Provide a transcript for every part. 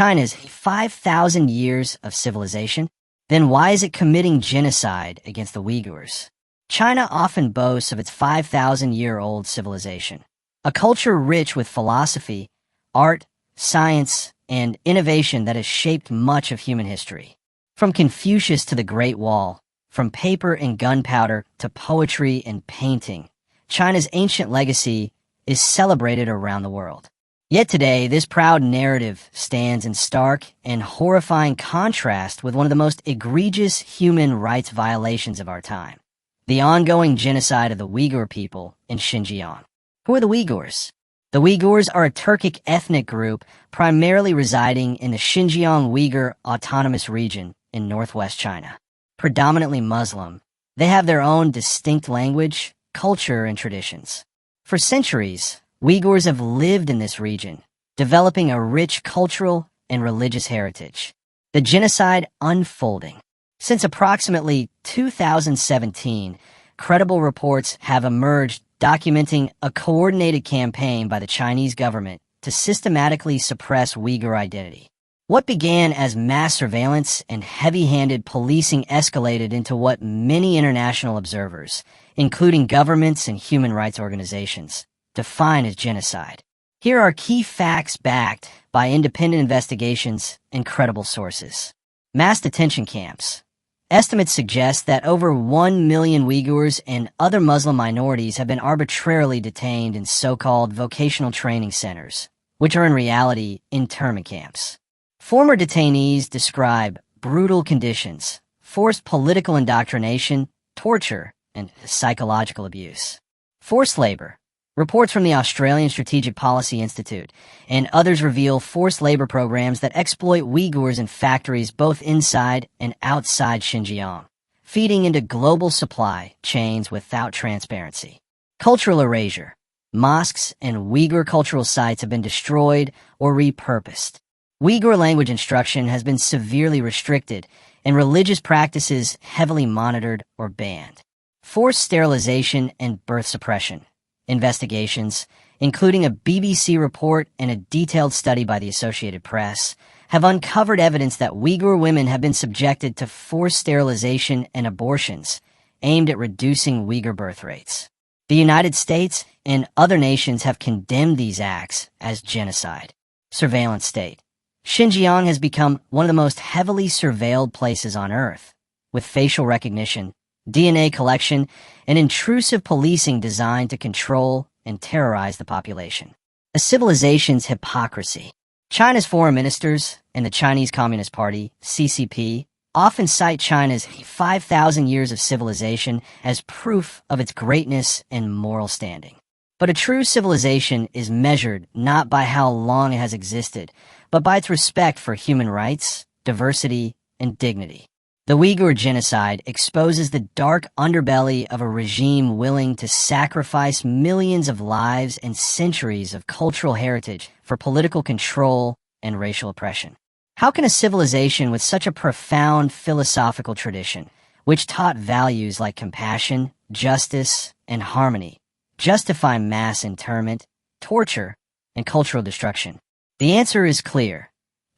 China's 5,000 years of civilization? Then why is it committing genocide against the Uyghurs? China often boasts of its 5,000-year-old civilization, a culture rich with philosophy, art, science, and innovation that has shaped much of human history. From Confucius to the Great Wall, from paper and gunpowder to poetry and painting, China's ancient legacy is celebrated around the world. Yet today, this proud narrative stands in stark and horrifying contrast with one of the most egregious human rights violations of our time: the ongoing genocide of the Uyghur people in Xinjiang. Who are the Uyghurs? The Uyghurs are a Turkic ethnic group primarily residing in the Xinjiang Uyghur Autonomous Region in northwest China. Predominantly Muslim, they have their own distinct language, culture, and traditions. For centuries, Uyghurs have lived in this region, developing a rich cultural and religious heritage. The genocide unfolding. Since approximately 2017, credible reports have emerged documenting a coordinated campaign by the Chinese government to systematically suppress Uyghur identity. What began as mass surveillance and heavy-handed policing escalated into what many international observers, including governments and human rights organizations, define as genocide. Here are key facts backed by independent investigations and credible sources. Mass detention camps. Estimates suggest that over 1 million Uyghurs and other Muslim minorities have been arbitrarily detained in so-called vocational training centers, which are in reality internment camps. Former detainees describe brutal conditions, forced political indoctrination, torture, and psychological abuse. Forced labor. Reports from the Australian Strategic Policy Institute and others reveal forced labor programs that exploit Uyghurs in factories both inside and outside Xinjiang, feeding into global supply chains without transparency. Cultural erasure. Mosques and Uyghur cultural sites have been destroyed or repurposed. Uyghur language instruction has been severely restricted and religious practices heavily monitored or banned. Forced sterilization and birth suppression. Investigations, including a BBC report and a detailed study by the Associated Press, have uncovered evidence that Uyghur women have been subjected to forced sterilization and abortions aimed at reducing Uyghur birth rates. The United States and other nations have condemned these acts as genocide. Surveillance state. Xinjiang has become one of the most heavily surveilled places on Earth, with facial recognition, DNA collection, and intrusive policing designed to control and terrorize the population. A civilization's hypocrisy. China's foreign ministers and the Chinese Communist Party, CCP, often cite China's 5,000 years of civilization as proof of its greatness and moral standing. But a true civilization is measured not by how long it has existed, but by its respect for human rights, diversity, and dignity. The Uyghur genocide exposes the dark underbelly of a regime willing to sacrifice millions of lives and centuries of cultural heritage for political control and racial oppression. How can a civilization with such a profound philosophical tradition, which taught values like compassion, justice, and harmony, justify mass internment, torture, and cultural destruction? The answer is clear.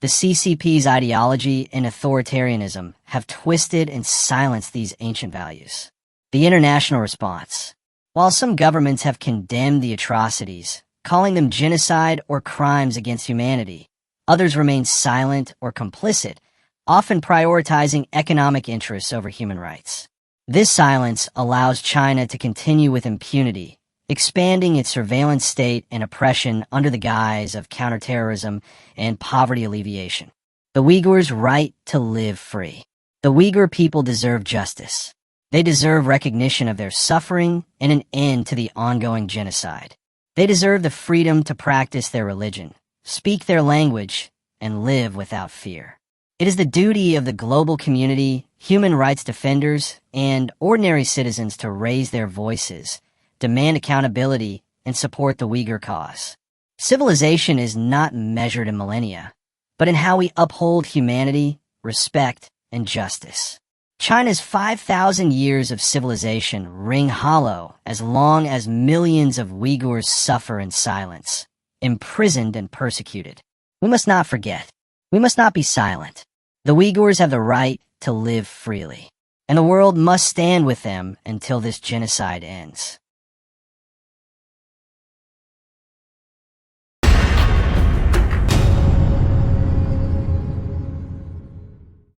The CCP's ideology and authoritarianism have twisted and silenced these ancient values. The international response. While some governments have condemned the atrocities, calling them genocide or crimes against humanity, others remain silent or complicit, often prioritizing economic interests over human rights. This silence allows China to continue with impunity, expanding its surveillance state and oppression under the guise of counterterrorism and poverty alleviation. The Uyghurs' right to live free. The Uyghur people deserve justice. They deserve recognition of their suffering and an end to the ongoing genocide. They deserve the freedom to practice their religion, speak their language, and live without fear. It is the duty of the global community, human rights defenders, and ordinary citizens to raise their voices, demand accountability, and support the Uyghur cause. Civilization is not measured in millennia, but in how we uphold humanity, respect, and justice. China's 5,000 years of civilization ring hollow as long as millions of Uyghurs suffer in silence, imprisoned and persecuted. We must not forget, We must not be silent. The Uyghurs have the right to live freely, and the world must stand with them until this genocide ends.